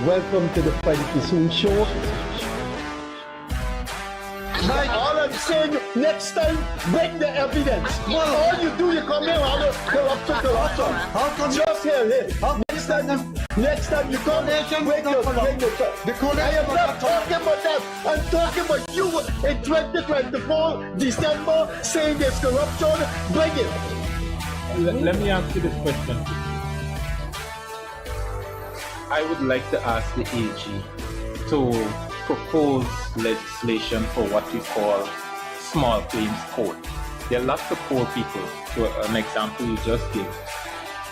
Welcome to the Freddie Kissoon Show. Mike, all I'm saying, next time, bring the evidence. All you do, you come here and corruption. How come Just here. Next time you come, bring your I am not talking about that. I'm talking about you in 2024, December, saying there's corruption. Bring it. Let me ask you this question. I would like to ask the AG to propose legislation for what we call small claims court. There are lots of poor people, to an example you just gave,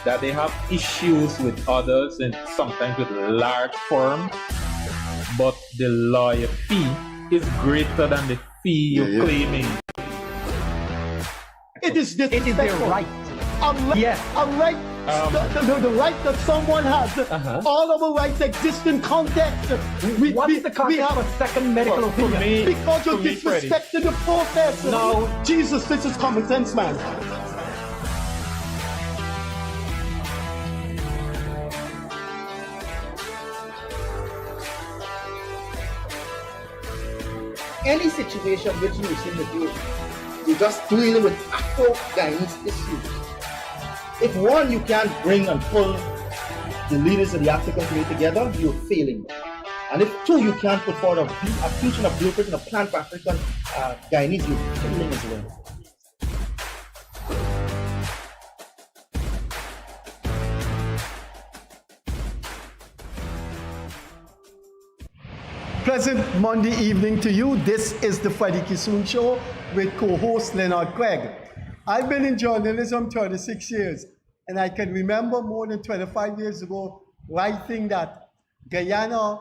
that they have issues with others and sometimes with large firms, but the lawyer fee is greater than the fee you're claiming. It is It is their right. Unlike the right that someone has, all of our rights exist in context. What's the context for second medical opinion? Because you're disrespecting the process. No. Jesus, this is common sense, man. Any situation which you seem to do, you're just dealing with Afro-Guyanese issues. If one, you can't bring and pull the leaders of the African community together, you're failing. And if two, you can't put forward a future, a blueprint, and a plan for African Guyanese, you're failing as well. Pleasant Monday evening to you. This is the Freddie Kissoon Show with co-host Leonard Craig. I've been in journalism 36 years, and I can remember more than 25 years ago writing that Guyana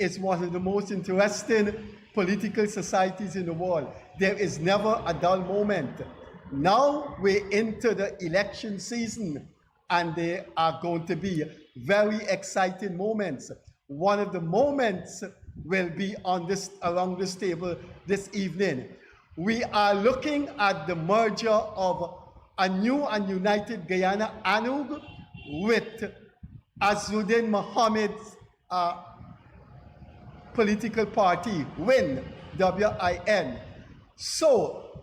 is one of the most interesting political societies in the world. There is never a dull moment. Now we're into the election season, and there are going to be very exciting moments. One of the moments will be on around this table this evening. We are looking at the merger of a new and united Guyana, ANUG, with Azruddin Mohamed's political party, WIN, W-I-N. So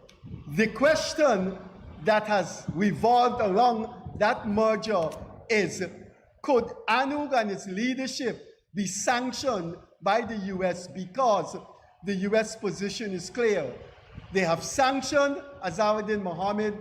the question that has revolved around that merger is, could ANUG and its leadership be sanctioned by the US because the US position is clear? They have sanctioned Azruddin Mohamed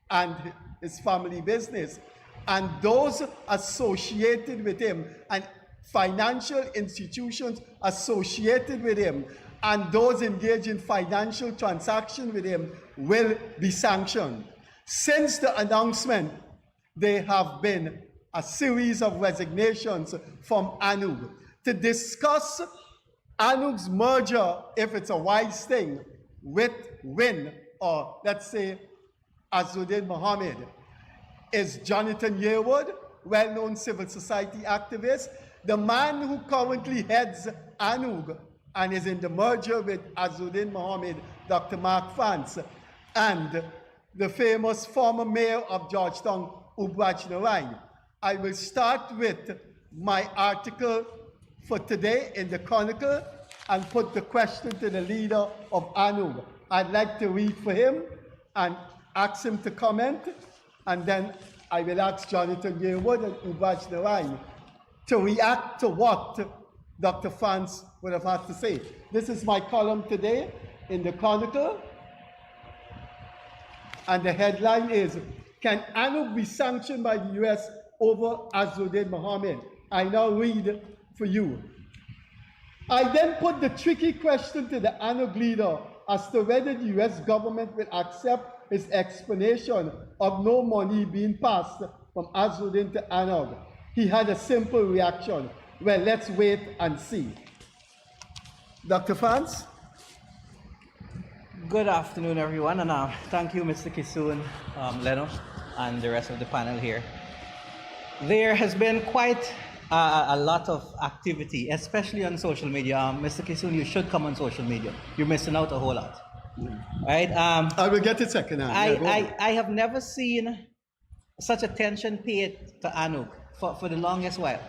and his family business, and those associated with him, and financial institutions associated with him, and those engaged in financial transactions with him will be sanctioned. Since the announcement, there have been a series of resignations from ANUG. To discuss ANUG's merger, if it's a wise thing, with WIN, or let's say Azruddin Mohamed, is Jonathan Yearwood, well-known civil society activist, the man who currently heads ANUG and is in the merger with Azruddin Mohamed, Dr. Mark France, and the famous former mayor of Georgetown, Ubraj Narine. I will start with my article for today in the Chronicle and put the question to the leader of ANUG. I'd like to read for him and ask him to comment, and then I will ask Jonathan Yearwood and Ubraj Narine to react to what Dr. France would have had to say. This is my column today in the Chronicle, and the headline is, can ANUG be sanctioned by the US over Azruddin Mohamed? I now read for you. I then put the tricky question to the ANUG leader as to whether the US government will accept his explanation of no money being passed from Azruddin to ANUG. He had a simple reaction. Well, let's wait and see. Dr. France? Good afternoon, everyone, and thank you, Mr. Kissoon, Leonard, and the rest of the panel here. There has been quite a lot of activity, especially on social media. Mr. Kissoon, you should come on social media. You're missing out a whole lot. Right? I will get it second now. I have never seen such attention paid to ANUG for the longest while.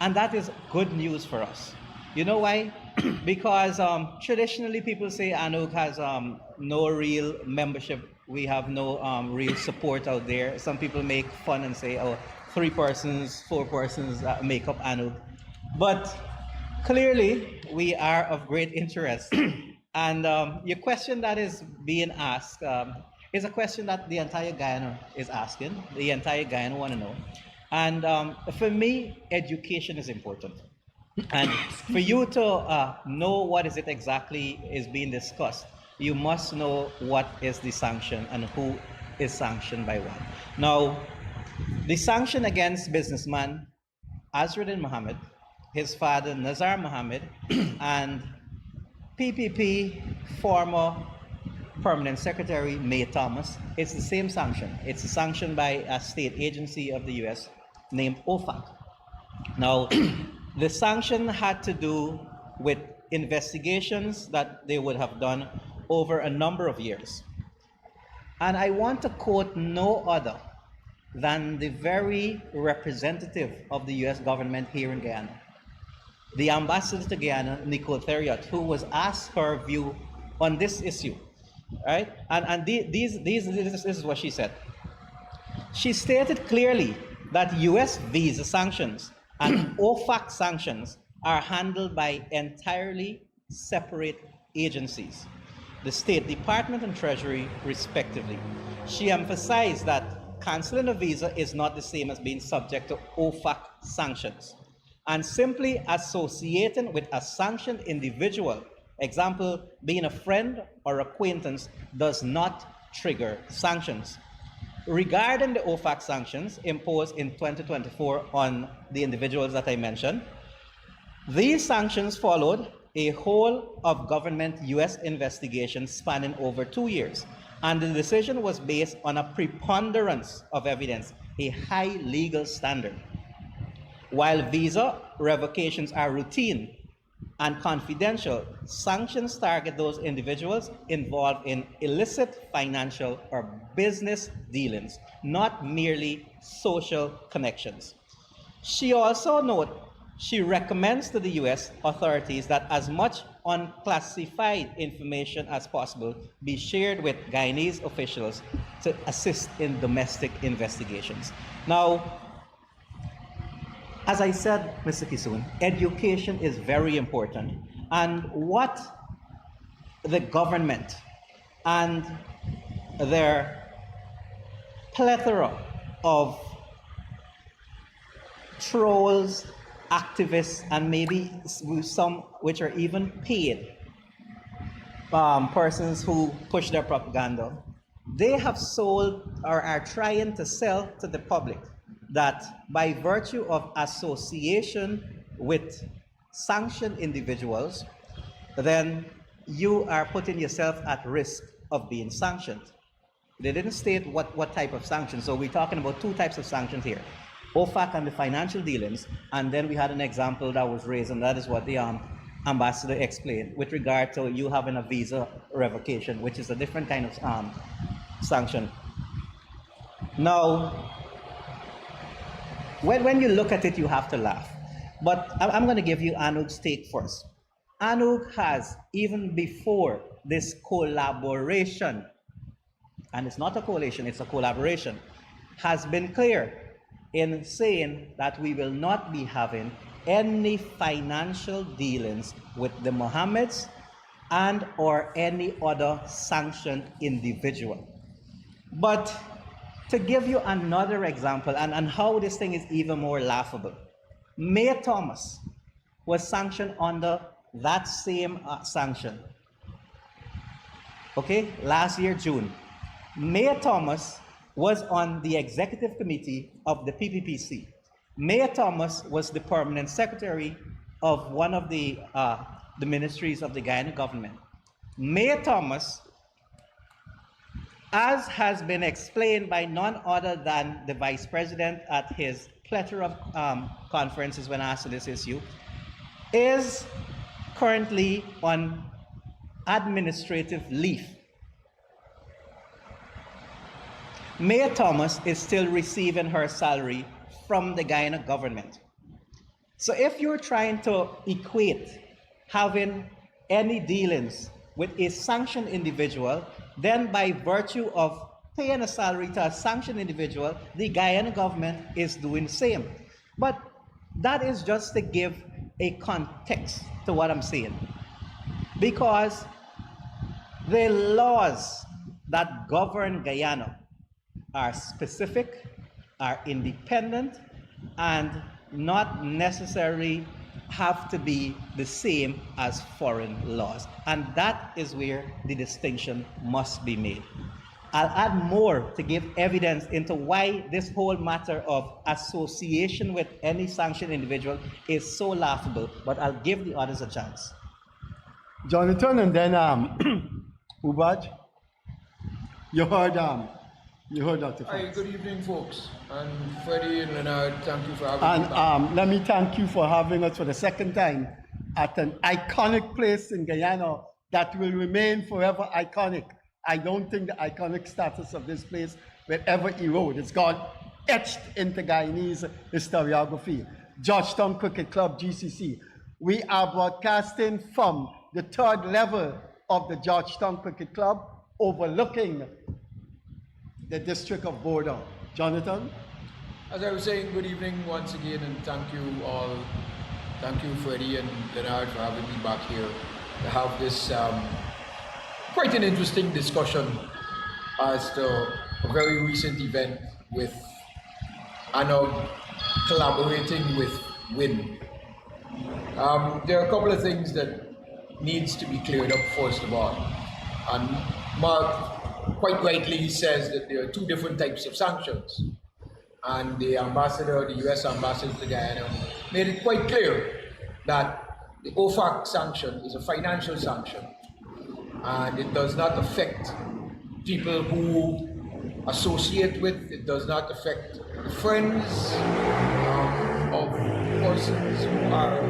And that is good news for us. You know why? Because traditionally people say ANUG has no real membership. We have no real support out there. Some people make fun and say, oh, 3 persons, 4 persons make up ANUG. But clearly, we are of great interest. And your question that is being asked is a question that the entire Guyana is asking. The entire Guyana want to know. And for me, education is important. And for you to know what is it exactly is being discussed, you must know what is the sanction and who is sanctioned by what. Now, the sanction against businessman Azruddin Mohamed, his father Nazar Mohamed, and PPP former permanent secretary May Thomas, it's the same sanction. It's a sanction by a state agency of the US named OFAC. Now, the sanction had to do with investigations that they would have done over a number of years. And I want to quote no other than the very representative of the US government here in Guyana, the ambassador to Guyana, Nicole Theriot, who was asked her view on this issue, right? And this is what she said. She stated clearly that US visa sanctions and OFAC sanctions are handled by entirely separate agencies, the State Department and Treasury, respectively. She emphasized that canceling a visa is not the same as being subject to OFAC sanctions. And simply associating with a sanctioned individual, example, being a friend or acquaintance, does not trigger sanctions. Regarding the OFAC sanctions imposed in 2024 on the individuals that I mentioned, these sanctions followed a whole of government US investigation spanning over 2 years, and the decision was based on a preponderance of evidence, a high legal standard. While visa revocations are routine and confidential, sanctions target those individuals involved in illicit financial or business dealings, not merely social connections. She also she recommends to the US authorities that as much unclassified information as possible be shared with Guyanese officials to assist in domestic investigations. Now, as I said, Mr. Kissoon, education is very important. And what the government and their plethora of trolls, activists, and maybe some which are even paid persons who push their propaganda, they have sold or are trying to sell to the public that by virtue of association with sanctioned individuals, then you are putting yourself at risk of being sanctioned. They didn't state what type of sanctions, so we're talking about 2 types of sanctions here. OFAC and the financial dealings, and then we had an example that was raised, and that is what the ambassador explained with regard to you having a visa revocation, which is a different kind of sanction. Now, when you look at it, you have to laugh. But I'm going to give you ANUG's take first. ANUG has, even before this collaboration, and it's not a coalition, it's a collaboration, has been clear in saying that we will not be having any financial dealings with the Mohammeds and or any other sanctioned individual. But to give you another example and how this thing is even more laughable, May Thomas was sanctioned under that same sanction. Okay, last year, June. May Thomas was on the executive committee of the PPPC. May Thomas was the permanent secretary of one of the ministries of the Guyana government. May Thomas, as has been explained by none other than the vice president at his plethora of conferences when asked this issue, is currently on administrative leave. May Thomas is still receiving her salary from the Guyana government. So if you're trying to equate having any dealings with a sanctioned individual, then by virtue of paying a salary to a sanctioned individual, the Guyana government is doing the same. But that is just to give a context to what I'm saying. Because the laws that govern Guyana are specific, are independent, and not necessarily have to be the same as foreign laws. And that is where the distinction must be made. I'll add more to give evidence into why this whole matter of association with any sanctioned individual is so laughable, but I'll give the others a chance. Jonathan, and then Ubraj, you heard Dr. Hi, Fox. good evening, folks. And Freddie and Leonard, thank you for having me back. And let me thank you for having us for the second time at an iconic place in Guyana that will remain forever iconic. I don't think the iconic status of this place will ever erode. It's got etched into Guyanese historiography. Georgetown Cricket Club, GCC. We are broadcasting from the third level of the Georgetown Cricket Club, overlooking the District of Border. Jonathan? As I was saying, good evening once again, and thank you all. Thank you, Freddie and Leonard, for having me back here to have this quite an interesting discussion as to a very recent event with ANUG collaborating with WIN. There are a couple of things that needs to be cleared up first of all. And Mark quite rightly says that there are two different types of sanctions. And the ambassador, the US ambassador to Guyana, made it quite clear that the OFAC sanction is a financial sanction. And it does not affect people who associate with, it does not affect friends of persons who are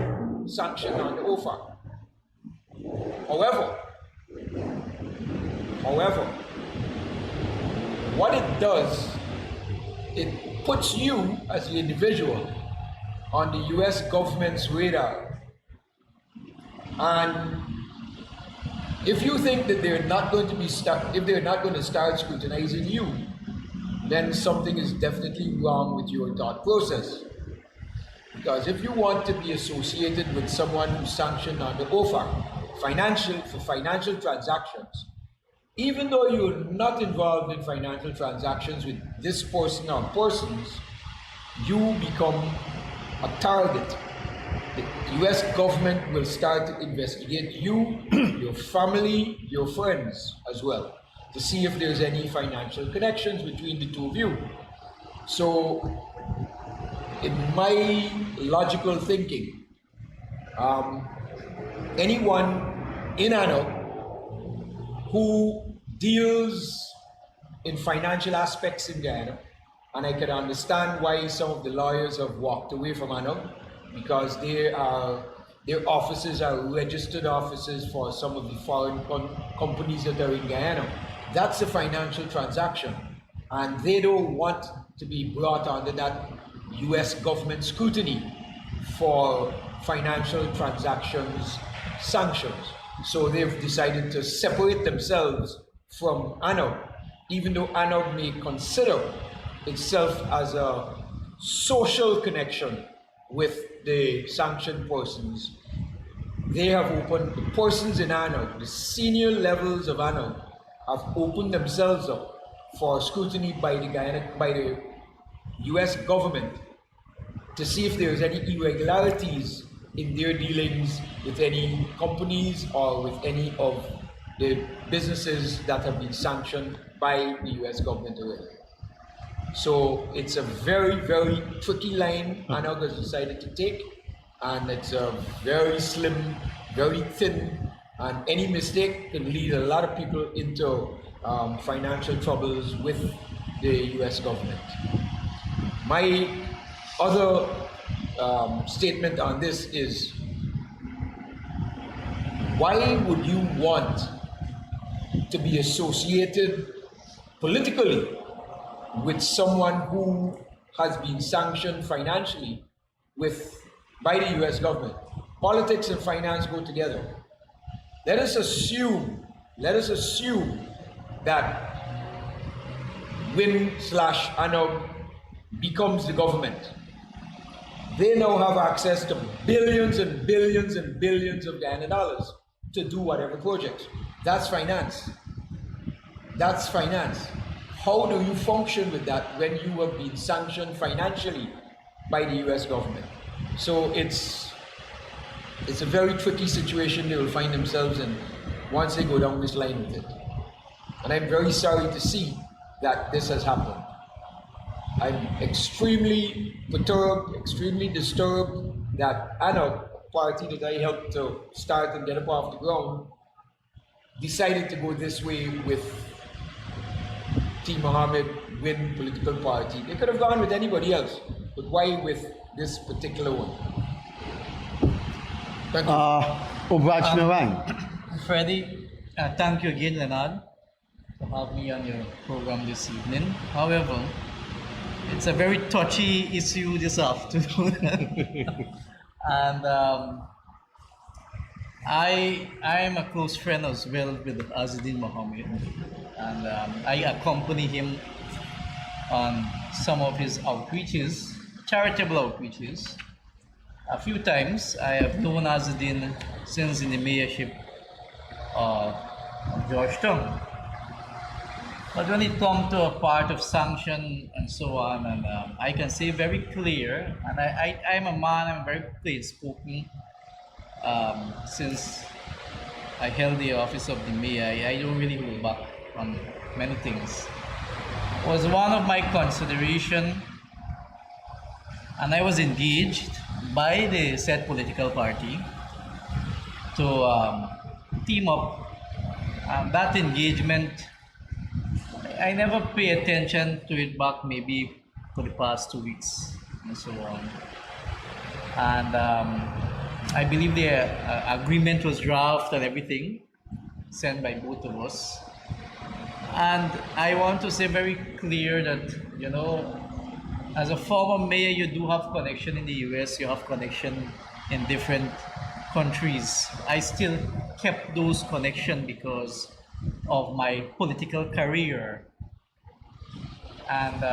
sanctioned on the OFAC. However, what it does, it puts you as the individual on the US government's radar. And if you think that they're not going to start scrutinizing you, then something is definitely wrong with your thought process. Because if you want to be associated with someone who's sanctioned under OFAC, for financial transactions, even though you're not involved in financial transactions with this person or persons, you become a target. The US government will start to investigate you, your family, your friends as well, to see if there's any financial connections between the two of you. So, in my logical thinking, anyone in ANUG who deals in financial aspects in Guyana, and I can understand why some of the lawyers have walked away from ANUG, because their offices are registered offices for some of the foreign companies that are in Guyana. That's a financial transaction, and they don't want to be brought under that US government scrutiny for financial transactions sanctions. So they've decided to separate themselves from ANUG, even though ANUG may consider itself as a social connection with the sanctioned persons. They have opened, the persons in ANUG, the senior levels of ANUG, have opened themselves up for scrutiny by the US government to see if there's any irregularities in their dealings with any companies or with any of the businesses that have been sanctioned by the US government already. So it's a very, very tricky line ANUG has decided to take, and it's a very slim, very thin, and any mistake can lead a lot of people into financial troubles with the US government. My other statement on this is, why would you want to be associated politically with someone who has been sanctioned financially with by the US government. Politics and finance go together. Let us assume that WIN/ANUG becomes the government. They now have access to billions and billions and billions of Guyana dollars to do whatever projects. That's finance. That's finance. How do you function with that when you have been sanctioned financially by the US government? So it's a very tricky situation they will find themselves in once they go down this line with it. And I'm very sorry to see that this has happened. I'm extremely perturbed, extremely disturbed that ANUG, a party that I helped to start and get up off the ground, decided to go this way with T. Mohamed, WIN political party. They could have gone with anybody else, but why with this particular one? Thank you. Ubraj Narine. Freddie, thank you again, Leonard, for having me on your program this evening. However, it's a very touchy issue this afternoon. And I am a close friend as well with Azruddin Mohamed, and I accompany him on some of his outreaches, charitable outreaches. A few times I have known Azruddin since in the mayorship of Georgetown. But when it comes to a part of sanction and so on, and I can say very clear, and I'm a man, I'm very plain spoken. Since I held the office of the mayor, I don't really hold back on many things. It was one of my consideration, and I was engaged by the said political party to team up. That engagement, I never pay attention to it back maybe for the past 2 weeks and so on. And I believe the agreement was drafted and everything, sent by both of us. And I want to say very clear that, you know, as a former mayor, you do have connection in the US, you have connection in different countries. I still kept those connections because of my political career. And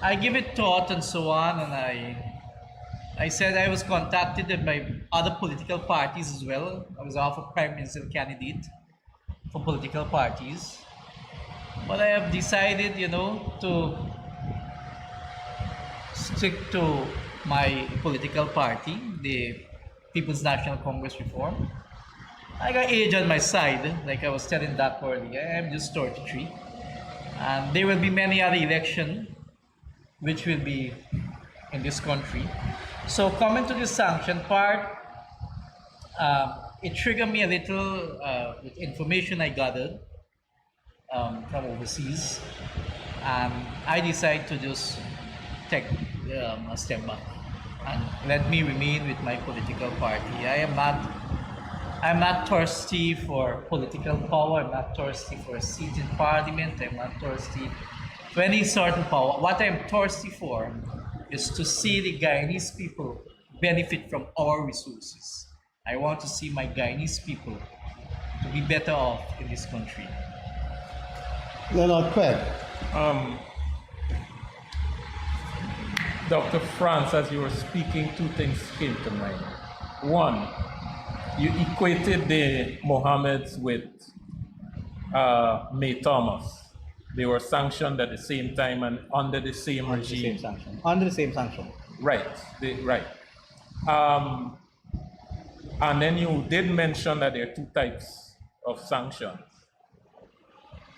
I give it thought and so on, and I said I was contacted by other political parties as well. I was offered prime minister candidate for political parties. But I have decided, you know, to stick to my political party, the People's National Congress Reform. I got age on my side, like I was telling Doc earlier. I'm just 33. And there will be many other elections which will be in this country. So coming to the sanction part, it triggered me a little with information I gathered from overseas, and I decided to just take a step back and let me remain with my political party. I'm not thirsty for political power. I'm not thirsty for a seat in parliament. I'm not thirsty for any certain power. What I'm thirsty for is to see the Guyanese people benefit from our resources. I want to see my Guyanese people to be better off in this country. Leonard Craig. Dr. France, as you were speaking, two things came to mind. One, you equated the Mohammeds with May Thomas. They were sanctioned at the same time and under the same regime. Under the same sanction. Right, right. And then you did mention that there are two types of sanctions.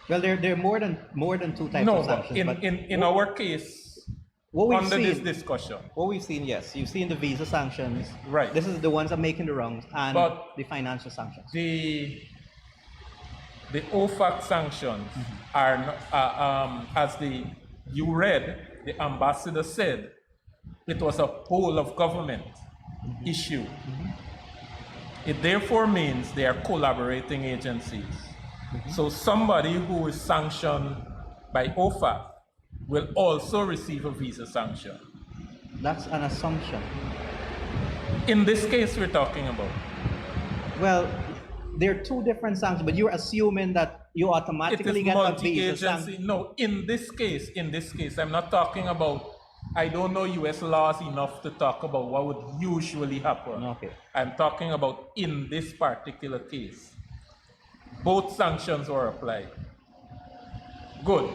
Well, there are more than two types of sanctions. No, in our case, under this discussion. What we've seen, yes, you've seen the visa sanctions. Right. This is the ones that are making the rounds, and but the financial sanctions. The OFAC sanctions are not, as you read, the ambassador said, it was a whole of government issue. It therefore means they are collaborating agencies. So somebody who is sanctioned by OFAC will also receive a visa sanction. That's an assumption. In this case we're talking about. Well, there are two different sanctions, but you're assuming that you It automatically is get a visa multi-agency. sanction. No, in this case, I'm not talking about, I don't know US laws enough to talk about what would usually happen. Okay. I'm talking about in this particular case. Both sanctions were applied. Good.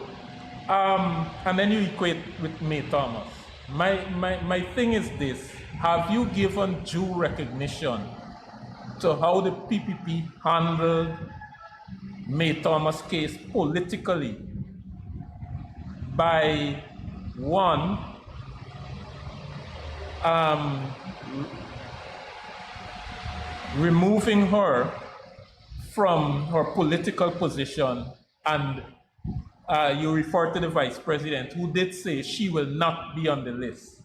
And then you equate with May Thomas. My thing is this: have you given due recognition to how the PPP handled May Thomas case politically by one, removing her from her political position, and you refer to the vice president who did say she will not be on the list,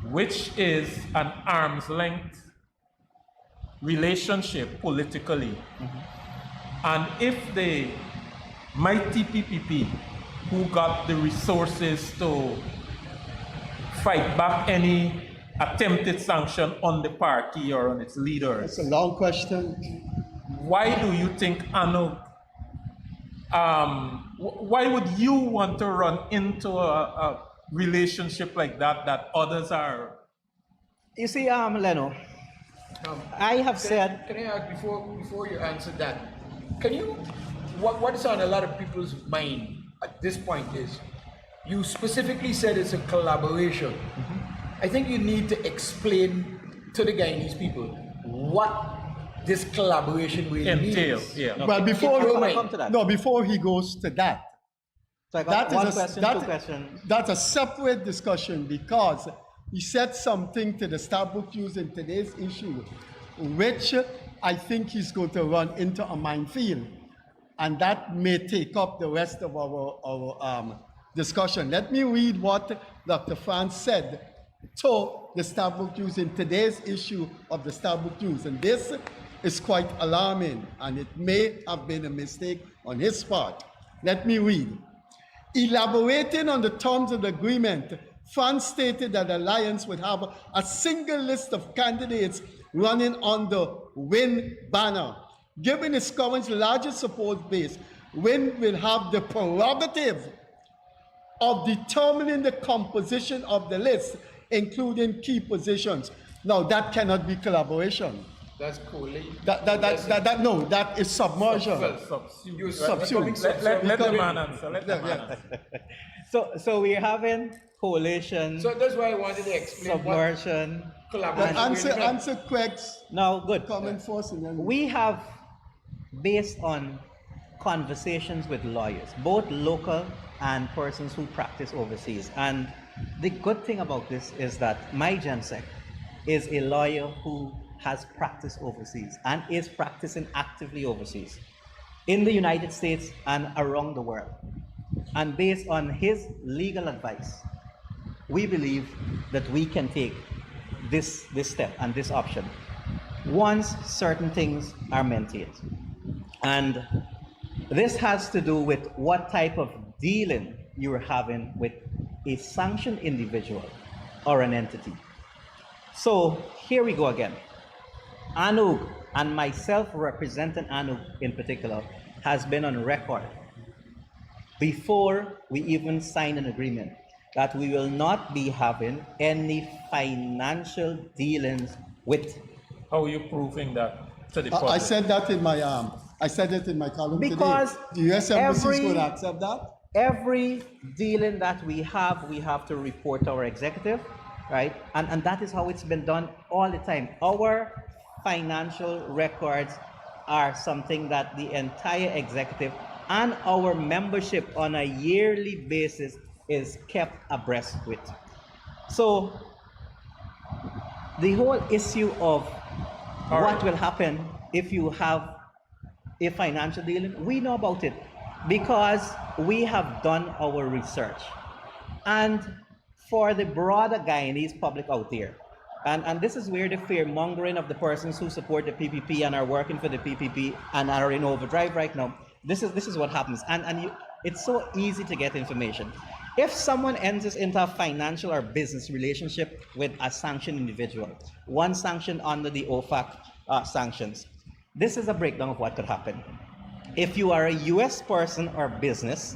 which is an arm's length relationship politically. And if the mighty PPP, who got the resources to fight back any attempted sanction on the party or on its leaders, It's a long question. why do you think ANUG, why would you want to run into a relationship like that others are? You see, Leno, I have said, Can I ask before you answer that? Can you what is on a lot of people's mind at this point is you specifically said it's a collaboration. I think you need to explain to the Guyanese people what this collaboration really Entails, means. yeah. Well, before I'll come to that. no, before he goes to that, So I got that one is question, that, two questions. that's a separate discussion, because he said something to the Starbucks News in today's issue, which I think he's going to run into a minefield, and that may take up the rest of our discussion. Let me read what Dr. France said to the Starbucks News in today's issue of the Starbucks News, and this is quite alarming, and it may have been a mistake on his part. Let me read. Elaborating on the terms of the agreement, France stated that the alliance would have a single list of candidates running on the WIN banner. Given its current largest support base, WIN will have the prerogative of determining the composition of the list, including key positions. Now, that cannot be collaboration. That's cool. No, that is submersion. You Subsume. Let the man answer. Let the man answer. So we're having coalition, So that's why I wanted to explain subversion. what collaboration Answer Craig's Now, good. comment first, and then We have, based on conversations with lawyers, both local and persons who practice overseas. And the good thing about this is that my Gensec is a lawyer who has practiced overseas and is practicing actively overseas in the United States and around the world. And based on his legal advice, we believe that we can take this step and this option once certain things are maintained. And this has to do with what type of dealing you're having with a sanctioned individual or an entity. So here we go again. ANUG, and myself representing ANUG in particular, has been on record before we even sign an agreement that we will not be having any financial dealings with. How are you proving that to the I public? said that in my I said it in my column Because today. The U.S. Embassy is every- going to accept that. Every dealing that we have to report to our executive, right? And that is how it's been done all the time. Our financial records are something that the entire executive and our membership on a yearly basis is kept abreast with. So the whole issue of what will happen if you have a financial dealing, we know about it because we have done our research. And for the broader Guyanese public out there, and this is where the fear mongering of the persons who support the PPP and are working for the PPP and are in overdrive right now, this is what happens. And it's so easy to get information. If someone enters into a financial or business relationship with a sanctioned individual, one sanctioned under the OFAC sanctions, this is a breakdown of what could happen. If you are a US person or business,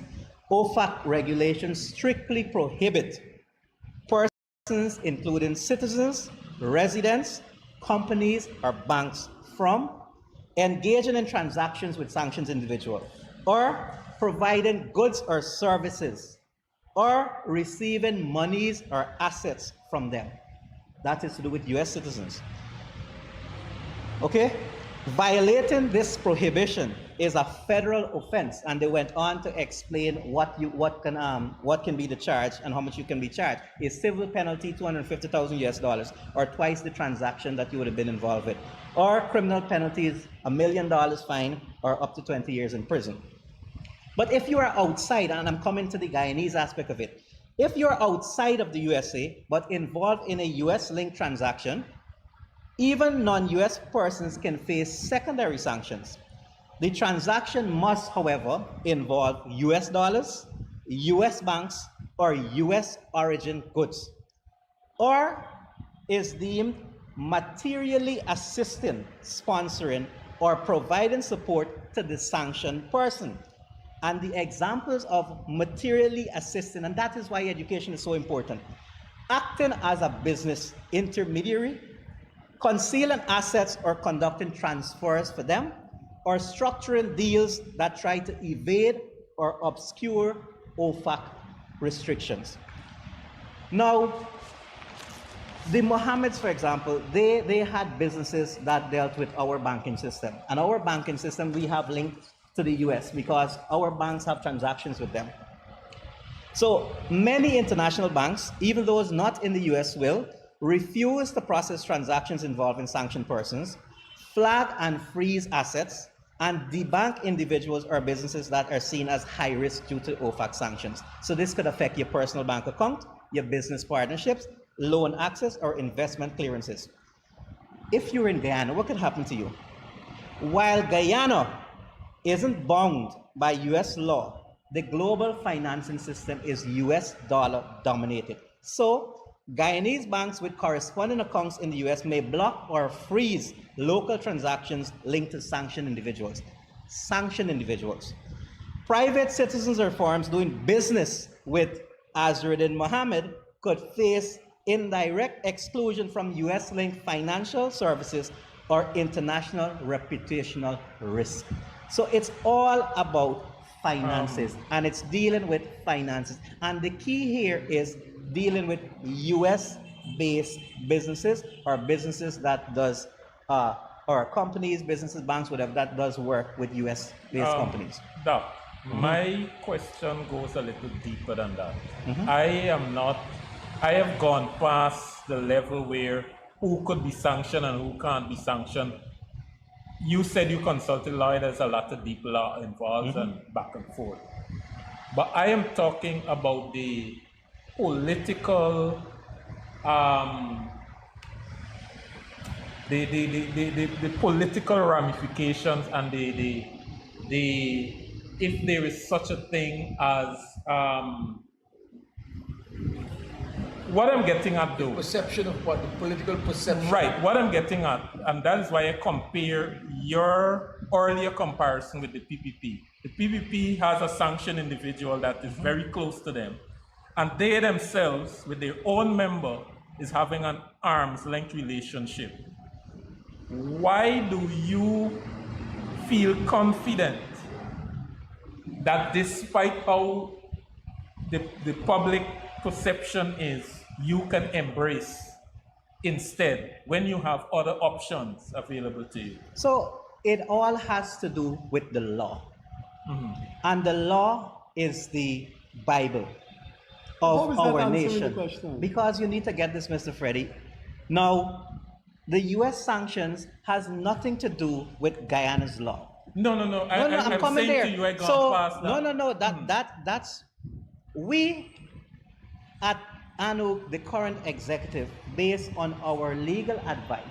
OFAC regulations strictly prohibit persons, including citizens, residents, companies, or banks, from engaging in transactions with sanctioned individuals, or providing goods or services, or receiving monies or assets from them. That is to do with US citizens. Okay? Violating this prohibition is a federal offense, and they went on to explain what can be the charge and how much you can be charged. A civil penalty, $250,000 US, or twice the transaction that you would have been involved with, or criminal penalties, $1 million fine, or up to 20 years in prison. But if you are outside, and I'm coming to the Guyanese aspect of it, if you're outside of the USA but involved in a US-linked transaction, even non-US persons can face secondary sanctions. The transaction must, however, involve US dollars, US banks, or US origin goods, or is deemed materially assisting, sponsoring, or providing support to the sanctioned person. And the examples of materially assisting, and that is why education is so important: acting as a business intermediary, concealing assets or conducting transfers for them, or structuring deals that try to evade or obscure OFAC restrictions. Now, the Mohammeds, for example, they had businesses that dealt with our banking system. And our banking system we have linked to the US because our banks have transactions with them. So many international banks, even those not in the US, will refuse to process transactions involving sanctioned persons, flag and freeze assets, and debank individuals or businesses that are seen as high risk due to OFAC sanctions. So this could affect your personal bank account, your business partnerships, loan access, or investment clearances. If you're in Guyana, what could happen to you? While Guyana isn't bound by US law, the global financing system is US dollar dominated. So Guyanese banks with corresponding accounts in the US may block or freeze local transactions linked to sanctioned individuals. Sanctioned individuals. Private citizens or firms doing business with Azruddin Mohamed could face indirect exclusion from US-linked financial services or international reputational risk. So it's all about finances, and it's dealing with finances. And the key here is dealing with US-based businesses or businesses that does, or companies, businesses, banks, whatever, that does work with US-based companies. Doc, my question goes a little deeper than that. I have gone past the level where who could be sanctioned and who can't be sanctioned. You said you consulted lawyers, there's a lot of deep law involved and back and forth. But I am talking about the political, the political ramifications and if there is such a thing as what I'm getting at though. Perception of what? The political perception. Right, what I'm getting at, and that is why I compare your earlier comparison with the PPP. The PPP has a sanctioned individual that is very close to them, and they themselves, with their own member, is having an arm's length relationship. Why do you feel confident that despite how the public perception is, you can embrace instead when you have other options available to you? So it all has to do with the law. And the law is the Bible of our nation. Because you need to get this, Mr. Freddie. Now, the US sanctions has nothing to do with Guyana's law. No. I'm coming there. To you, I gone past that. That's we at ANUG, the current executive, based on our legal advice,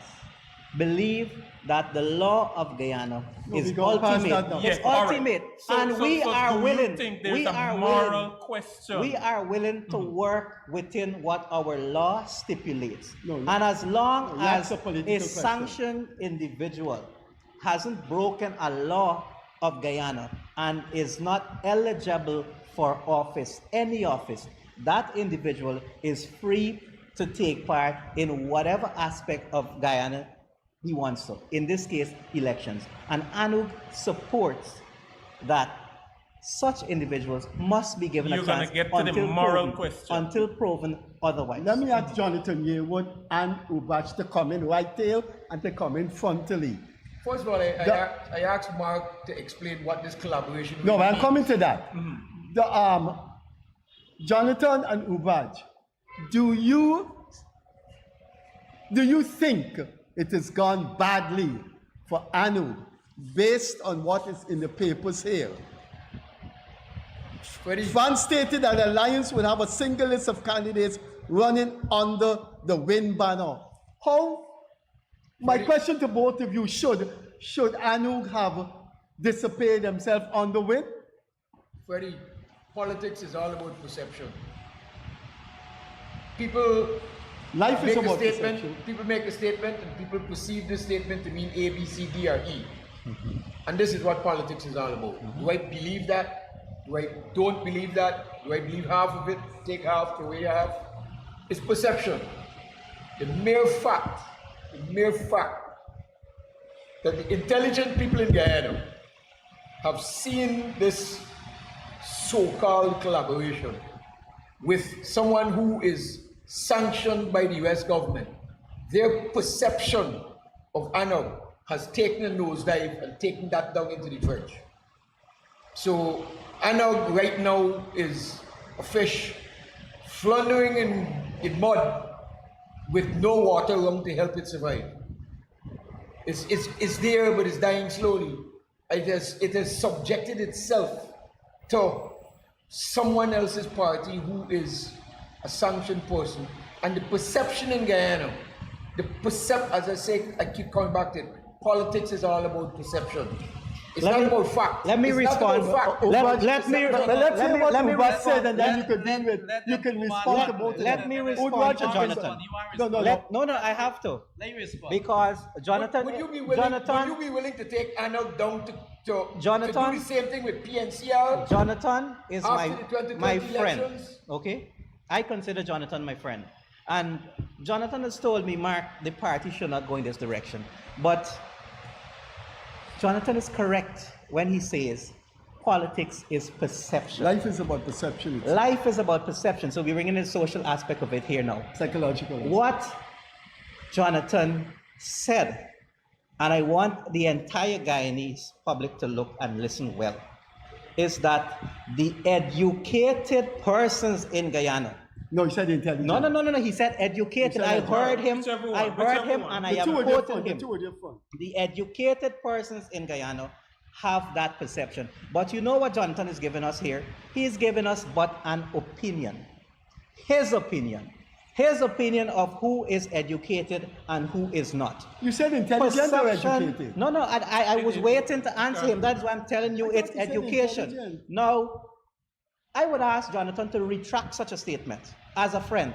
believe that the law of Guyana is we got past ultimate. that now. It's Yes, all right. ultimate, So- and so- we so are do you willing. think there's We a are moral willing. question? We are willing to work within what our law stipulates, No, and as long that's as a political a question. sanctioned individual hasn't broken a law of Guyana and is not eligible for office, any office, that individual is free to take part in whatever aspect of Guyana he wants to. In this case, elections. And ANUG supports that such individuals must be given You're a gonna chance get to the until moral proven, question. until proven otherwise. Let me ask Jonathan Yearwood and Ubraj to come in right tail and to come in frontally. First of all, I asked Mark to explain what this collaboration No, really I'm means. coming to that. The Jonathan and Ubraj, do you think it has gone badly for ANUG based on what is in the papers here? Freddie, France stated that the alliance would have a single list of candidates running under the wind banner. How? My question to both of you, should ANUG have dissipated themselves on the wind? Freddie, politics is all about perception. People Life is make a about statement, perception. people make a statement, and people perceive this statement to mean A, B, C, D, or E. And this is what politics is all about. Do I believe that? Do I don't believe that? Do I believe half of it? Take half, throw away half? It's perception. The mere fact that the intelligent people in Guyana have seen this so-called collaboration with someone who is sanctioned by the US government, their perception of ANUG has taken a nosedive and taken that down into the trench. So ANUG right now is a fish floundering in mud with no water around to help it survive. It's there, but it's dying slowly. It has subjected itself to someone else's party who is a sanctioned person. And the perception in Guyana, as I say, I keep coming back to it, politics is all about perception. It's not about fact. Let me It's respond. Not about fact. Let me Let's hear what let me Ubraj respond. said, and then you can Let- deal with. let You them can move on. respond to both of Let them. me Ubraj respond to and Jonathan. No, No, I have to. Let me respond. Because Jonathan, Would you be willing? Jonathan, Would you be willing to take ANUG down to Jonathan? do the same thing with PNCR? Jonathan is After the 2020 my friend. elections? Okay, I consider Jonathan my friend, and Jonathan has told me, Mark, the party should not go in this direction. But Jonathan is correct when he says politics is perception. Life is about perception. It's Life is about perception. So we're bringing in the social aspect of it here now. psychological. What Jonathan said, and I want the entire Guyanese public to look and listen well, is that the educated persons in Guyana. No, he said intelligent. No. He said educated. He said I educated. heard him. Whichever one, I heard him, whichever one. and I The am two are quoting different. The him. two are different. The educated persons in Guyana have that perception. But you know what Jonathan is giving us here? He is giving us but an opinion. His opinion. His opinion of who is educated and who is not. You said intelligent or Perception- educated? No, I was waiting to answer him. That's why I'm telling you I it's thought you said education. intelligent. Now, I would ask Jonathan to retract such a statement as a friend.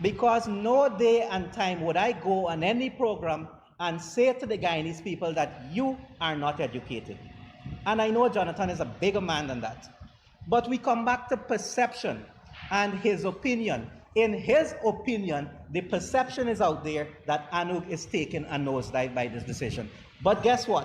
Because no day and time would I go on any program and say to the Guyanese people that you are not educated. And I know Jonathan is a bigger man than that. But we come back to perception and his opinion. In his opinion, the perception is out there that ANUG is taking a nosedive by this decision. But guess what?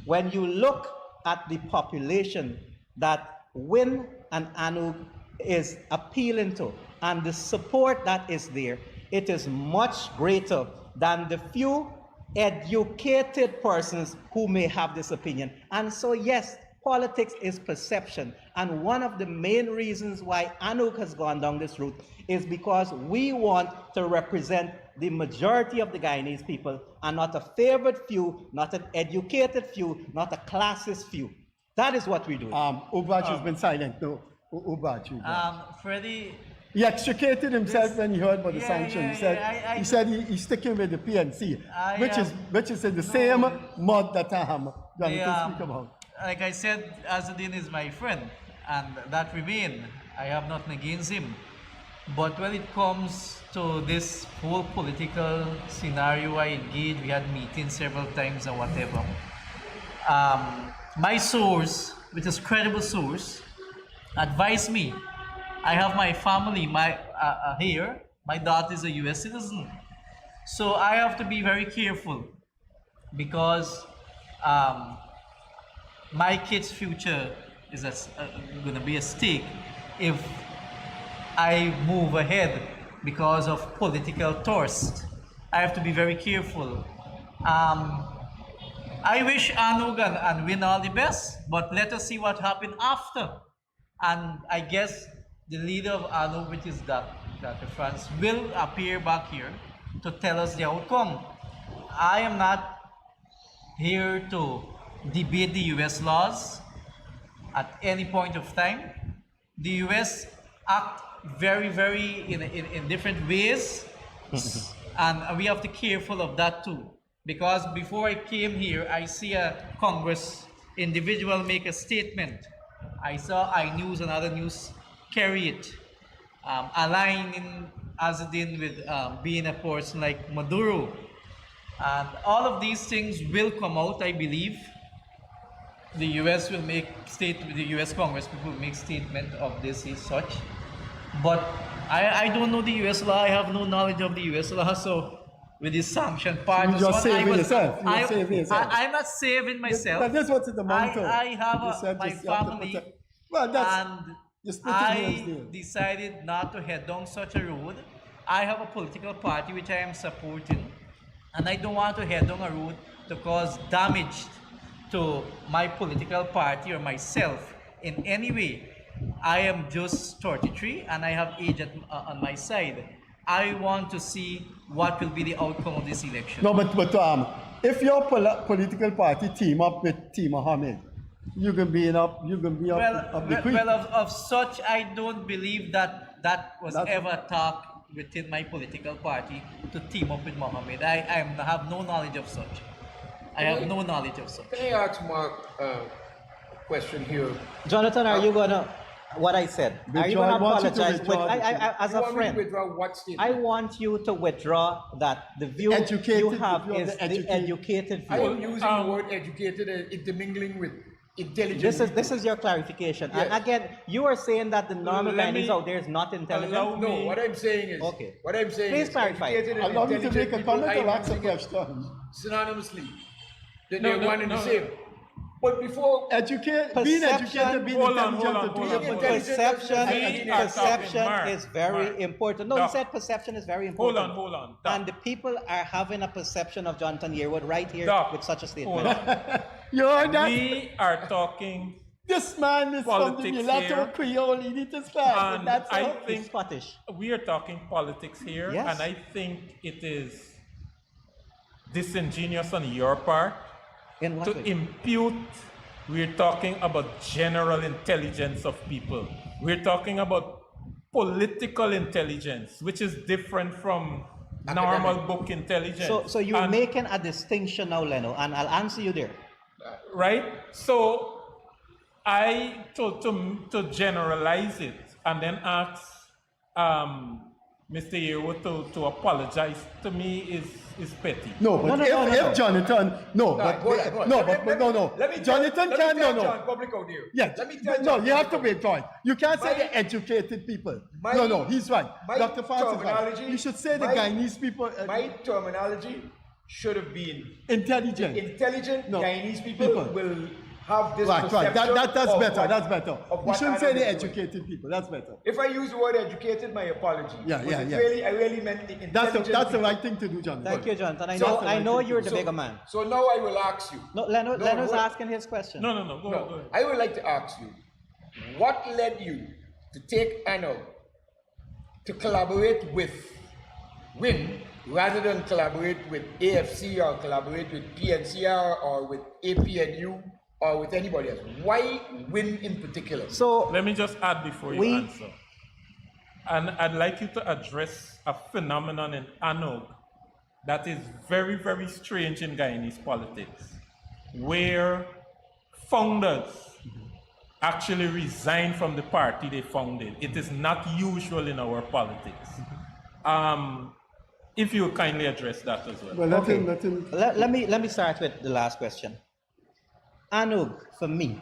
When you look at the population that WIN and ANUG is appealing to and the support that is there, it is much greater than the few educated persons who may have this opinion. And so yes, politics is perception. And one of the main reasons why ANUG has gone down this route is because we want to represent the majority of the Guyanese people and not a favored few, not an educated few, not a classist few. That is what we do. Ubraj has been silent. No, Ubraj. Freddie, He extricated himself when he heard about the Yeah, sanction. yeah, He said, yeah, he said he's sticking with the PNC, I, which is in the same mud that Jonathan speak about. Like I said, Azruddin is my friend, and that remain. I have nothing against him. But when it comes to this whole political scenario I engaged, we had meetings several times and whatever. My source, which is credible source, advised me. I have my family here. My daughter is a U.S. citizen. So I have to be very careful because my kid's future is going to be at stake if I move ahead because of political thirst. I have to be very careful. I wish ANUG and Win all the best, but let us see what happens after. And I guess the leader of ANUG, which is Dr. France, will appear back here to tell us the outcome. I am not here to debate the US laws at any point of time. The US act very in different ways and we have to be careful of that too, because before I came here I see a Congress individual make a statement. I saw iNews and other news carry it, aligning Azruddin with being a person like Maduro, and all of these things will come out. I believe the US will make the US Congress people will make statement of this as such. But I don't know the US law. I have no knowledge of the US law. So with this sanctioned part, You just saving yourself. You're saving yourself. I'm not saving myself. But that's what's in the mountain. I have my family, well, that's, and you're splitting hairs I there. decided not to head down such a road. I have a political party which I am supporting, and I don't want to head down a road to cause damage to my political party or myself in any way. I am just 33 and I have age on my side. I want to see what will be the outcome of this election. No, but if your political party team up with Team Mohamed, you can be up the creek. Well, of such, I don't believe that was ever talk within my political party to team up with Mohamed. I have no knowledge of such. I have no knowledge of such. Can I ask Mark a question here? Jonathan, are you gonna what I said? Are you gonna apologize? As a friend, what statement? I want you to withdraw that the view you have is the educated I view. am using the word educated and intermingling with intelligent. This is your clarification. Yes. And again, you are saying that the normal Chinese out there is not intelligent. No, what I'm saying is, Okay. what I'm saying Please is clarify. educated and Allow me to intelligent make a people, comment or I'm ask a using it question. synonymously. They're one and the same. But before Being educated, being intelligent. Perception is very Mark. important. No, Doc. he said perception is very important. Hold on. And the people are having a perception of Jonathan Yearwood right here Doc, with such a hold statement. on. You heard that? We are talking, This man is from the Politics mulatto here. Creole elitist class. and That's I all. He's think Scottish. we are talking politics here, Yes. and I think it is disingenuous on your part In what to way? impute. We're talking about general intelligence of people. We're talking about political intelligence, which is different from normal book intelligence. So you're And- making a distinction now, Leno, and I'll answer you there. right? So to generalize it and then ask Mr. Yearwood to apologize to me is petty. No, but No, if Jonathan, hold on. Let me Jonathan tell no. John public out here. Yeah, Let me tell no, John you have to public wait, John. You can't say My- the educated people. my- No, he's right. my Dr. Francis is right. terminology- You should say the my- Guyanese people My terminology should have been intelligent. intelligent No, Guyanese people people. will have this Right. perception That's of better. what- That's better. of You what shouldn't say Adam the is doing. educated people. That's better. If I use the word educated, my apology. Yeah. I really meant the intelligent That's the people. right thing to do, Jonathan. Thank you, Jonathan. So- I know you're the bigger man. So now I will ask you. No, Leno's hold- asking his question. No. Go ahead. I would like to ask you, what led you to take ANUG to collaborate with WIN rather than collaborate with AFC or collaborate with PNCR or with APNU or with anybody else? Why WIN in particular? So Let me just add before you We- answer. And I'd like you to address a phenomenon in ANUG that is very, very strange in Guyanese politics, where founders actually resign from the party they founded. It is not usual in our politics. If you would kindly address that as well. Well, Okay. let Let me start with the last question. ANUG, for me,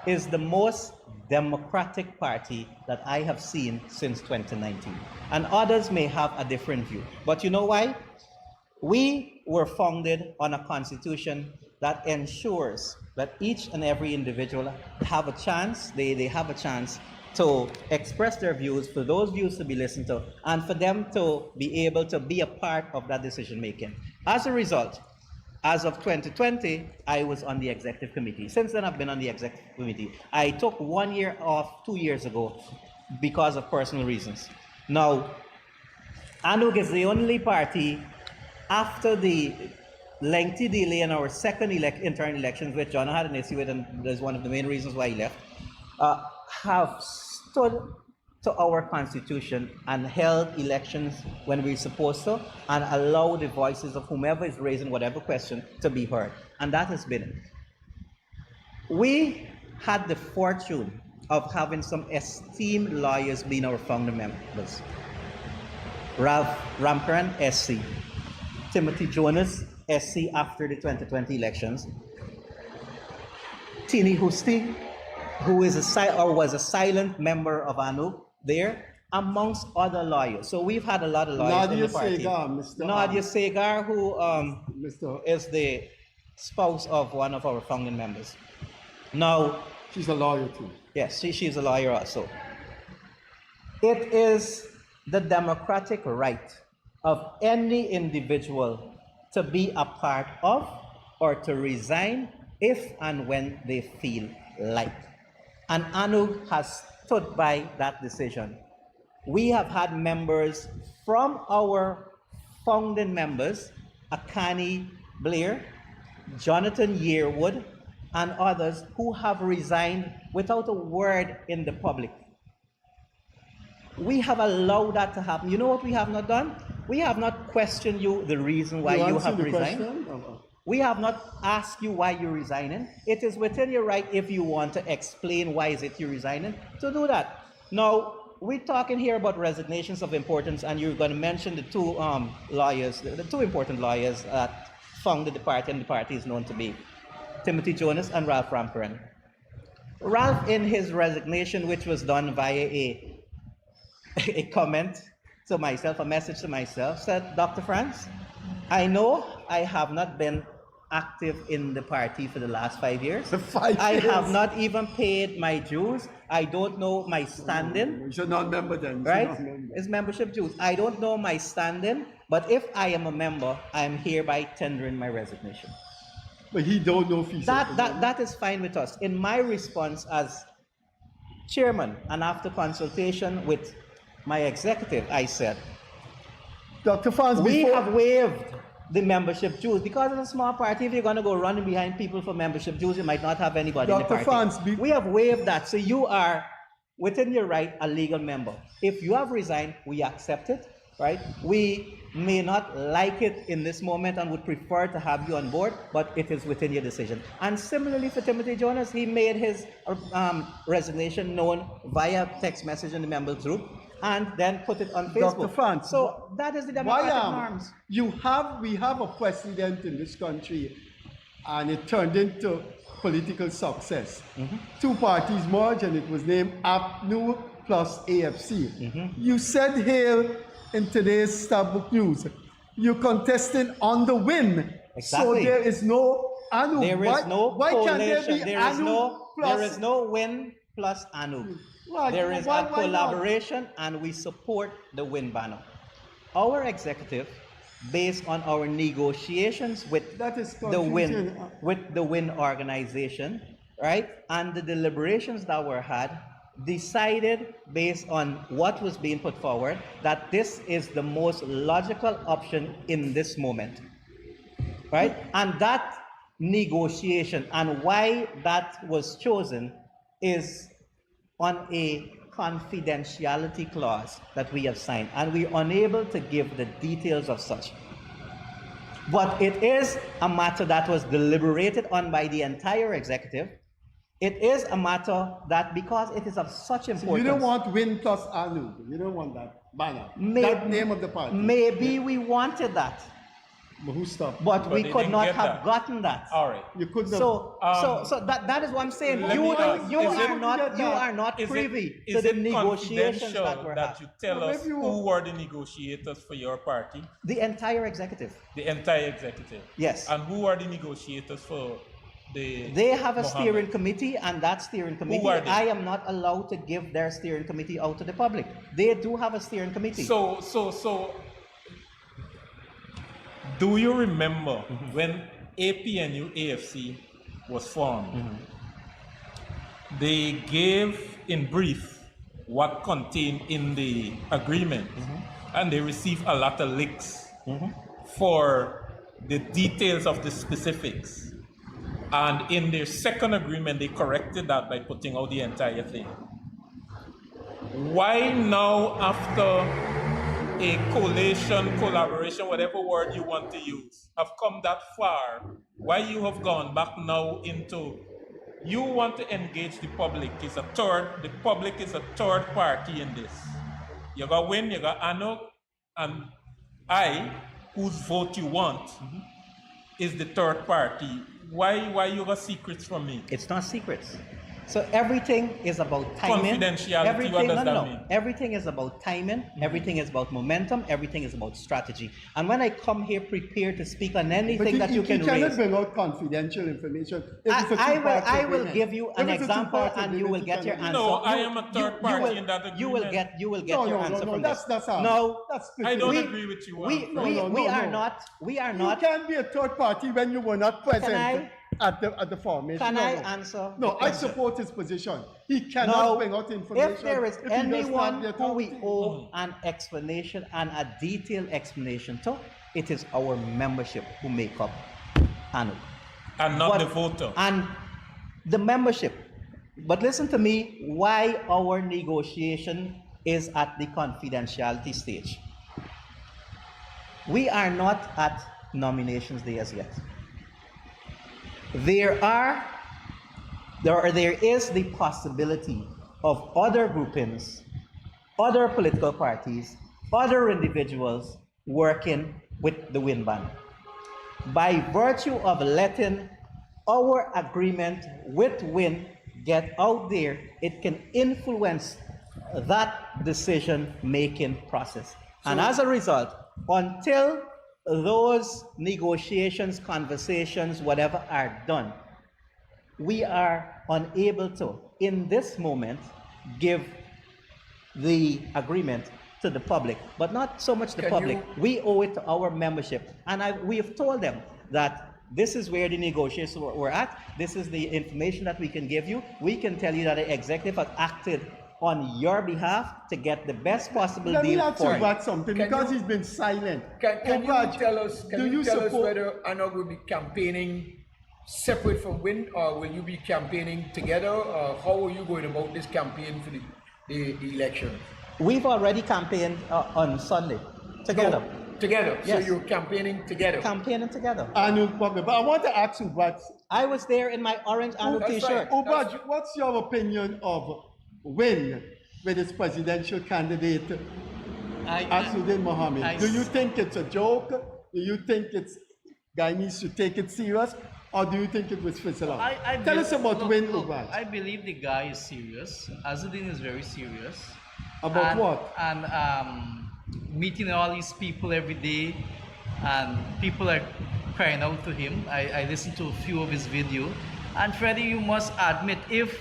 is the most democratic party that I have seen since 2019. And others may have a different view. But you know why? We were founded on a constitution that ensures that each and every individual have a chance, they have a chance to express their views, for those views to be listened to, and for them to be able to be a part of that decision making. As a result, as of 2020, I was on the executive committee. Since then, I've been on the executive committee. I took 1 year off 2 years ago because of personal reasons. Now, ANUG is the only party after the lengthy delay in our second interim elections, which John had an issue with, and that's one of the main reasons why he left, have stood to our constitution and held elections when we're supposed to, and allow the voices of whomever is raising whatever question to be heard. And that has been it. We had the fortune of having some esteemed lawyers being our founder members. Ralph Ramkaran, SC. Timothy Jonas, SC after the 2020 elections. Tini Husti, who is was a silent member of ANUG there, amongst other lawyers. So we've had a lot of lawyers in the party. Nadia Segar, who is the spouse of one of our founding members. Now, she's a lawyer too. Yes, she's a lawyer also. It is the democratic right of any individual to be a part of or to resign if and when they feel like. And ANUG has stood by that decision. We have had members from our founding members, Akani Blair, Jonathan Yearwood, and others who have resigned without a word in the public. We have allowed that to happen. You know what we have not done? We have not questioned you the reason why you have resigned. We have not asked you why you're resigning. It is within your right, if you want to explain why is it you're resigning, to do that. Now, we're talking here about resignations of importance, and you're going to mention the two lawyers, the two important lawyers that founded the party, and the party is known to be Timothy Jonas and Ralph Ramkaran. Ralph, in his resignation, which was done via a comment to myself, a message to myself, said, Dr. Franz, I know I have not been active in the party for the last 5 years. I have not even paid my dues. I don't know my standing. You should not member then. Right? It's membership dues. I don't know my standing, but if I am a member, I am hereby tendering my resignation. But he don't know if he's that is fine with us. In my response as chairman, and after consultation with my executive, I said, Dr. Franz, we have waived the membership dues, because it's a small party. If you're going to go running behind people for membership dues, you might not have anybody in the party. Franz, we have waived that, so you are within your right a legal member. If you have resigned, we accept it, right? We may not like it in this moment and would prefer to have you on board, but it is within your decision. And similarly for Timothy Jonas, he made his resignation known via text message in the members group, and then put it on Facebook. Dr. Franz, so that is the democratic norms. We have a precedent in this country, and it turned into political success. Two parties merged, and it was named ANUG plus AFC. You said here in today's Starbook News, you're contesting on the win. Exactly. So there is no ANUG. There is no why can't there be there ANUG is no win plus ANUG. There is a collaboration, and we support the win banner. Our executive, based on our negotiations with the win organization, right, and the deliberations that were had, decided based on what was being put forward that this is the most logical option in this moment, right? And that negotiation and why that was chosen is on a confidentiality clause that we have signed, and we're unable to give the details of such. But it is a matter that was deliberated on by the entire executive. It is a matter that, because it is of such importance. You don't want Win plus ANUG. You don't want that banner. That name of the party. Maybe we wanted that. But who stopped? But we they could didn't not get have that. gotten that. All right. You could not. So that is what I'm saying. Let You me ask, you is are it- not Is privy it, to is the it negotiations confidential that were that had. you tell Well, us if you- who were the negotiators for your party? The entire executive. The entire executive. Yes. And who are the negotiators for the? They have a Mohammed? steering committee, and that steering committee, are they? I am not allowed to give their steering committee out to the public. They do have a steering committee. So, do you remember when APNU AFC was formed? They gave in brief what contained in the agreement, and they received a lot of leaks for the details of the specifics. And in their second agreement, they corrected that by putting out the entire thing. Why now, after a collation, collaboration, whatever word you want to use, have come that far, why you have gone back now into, you want to engage the public, the public is a third party in this. You got Win, you got ANUG, and I, whose vote you want, is the third party. Why you got secrets from me? It's not secrets. So everything is about timing. Confidentiality, what does that mean? Everything is about timing, everything is about momentum, everything is about strategy. And when I come here prepared to speak on anything that you can cannot raise, bring out confidential information. If it's a I two-party will agreement. give you an If it's a example two-party and you will agreement, get your cannot- answer. No, I am a third party in that agreement. You will get No, your answer from this. that's all. No, That's I don't we- agree with you. we No, are no. not. We are You not. can't be a third party when you were not present I- at the formation. Can No, I no. answer? No, the I question? support his position. He cannot No, bring out information. if there is if he does not anyone get who we authority. owe an explanation and a detailed explanation to, it is our membership who make up ANUG. And not But- the voter. And the membership. But listen to me, why our negotiation is at the confidentiality stage. We are not at nominations day as yet. There is the possibility of other groupings, other political parties, other individuals working with the Win Band. By virtue of letting our agreement with Win get out there, it can influence that decision-making process. And as a result, until those negotiations, conversations, whatever are done, we are unable to, in this moment, give the agreement to the public, but not so much the Can public. you- We owe it to our membership. And we have told them that this is where the negotiations were at. This is the information that we can give you. We can tell you that the executive has acted on your behalf to get the best possible Let me deal ask for you you. about something, Can because you- he's been silent. Can you Ubraj, tell us? do Can you tell us support- whether ANUG will be campaigning separate from Win, or will you be campaigning together? Or how are you going about this campaign for the election? We've already campaigned on Sunday together. No, together. Yes. So you're campaigning together. Campaigning together. ANUG public. But I want to ask you, Ubraj, I was there in my orange ANUG that's t-shirt. right. Ubraj, what's your opinion of Win with his presidential candidate, Azruddin Mohamed? Do you think it's a joke? Do you think guy needs to take it serious? Or do you think it was fizzle out? Tell us about Win, Ubraj. I believe the guy is serious. Azruddin is very serious. About And- what? And meeting all these people every day, and people are crying out to him. I listened to a few of his videos. And Freddie, you must admit, if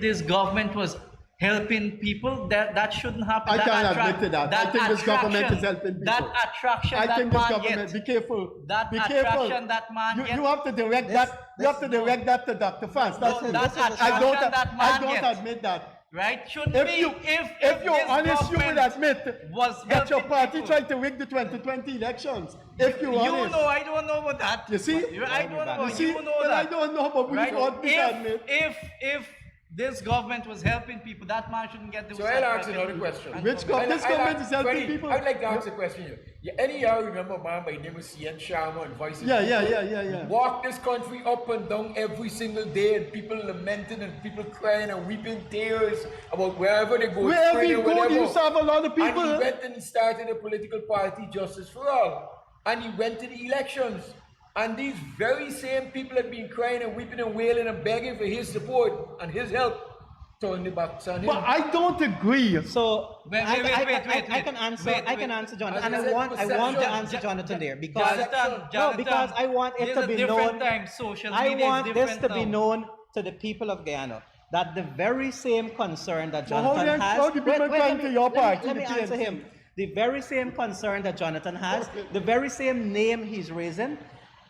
this government was helping people, that shouldn't happen. I That can't attract- admit to that. I that think this government attraction- is helping people. That attraction I that think this man government, gets. be careful. That be attraction careful. that man you gets. have to direct that. You have to direct that to Dr. Fans. That's No, it. that I don't. attraction that I man don't gets. admit that. Right? Shouldn't If be. you, if you're this honest, you will government admit was that your helping party people. tried to rig the 2020 elections. If you're You honest, know, I don't know about that. You see? I don't know. you see, You know but that. I don't know, but we Right? ought to admit. If this government was helping people. That man shouldn't get the So I'll ask another question. Which this government is helping Freddie, people? I'd like to ask a question here. Yeah, any of y'all remember a man by the name of C.N. Sharma and Vice? Yeah. Walk this country up and down every single day, and people lamenting and people crying and weeping tears about wherever they go. Wherever Spain you or go, whatever. you used to have a lot of people. And he went and he started a political party, Justice for All. And he went to the elections. And these very same people had been crying and weeping and wailing and begging for his support and his help. Turned the backs on him. But I don't agree. So Wait, I wait. can answer. Wait, I can wait. answer Jonathan, As and I I want to said, answer Jonathan there because Jonathan, because I want it this to is be a different known. time. Social I media want is this different to be now. known to the people of Guyana that the very same concern that But how Jonathan the- has. how the people crying to your party, Let me the answer PNC? him. The very same concern that Jonathan has, the very same name he's raising,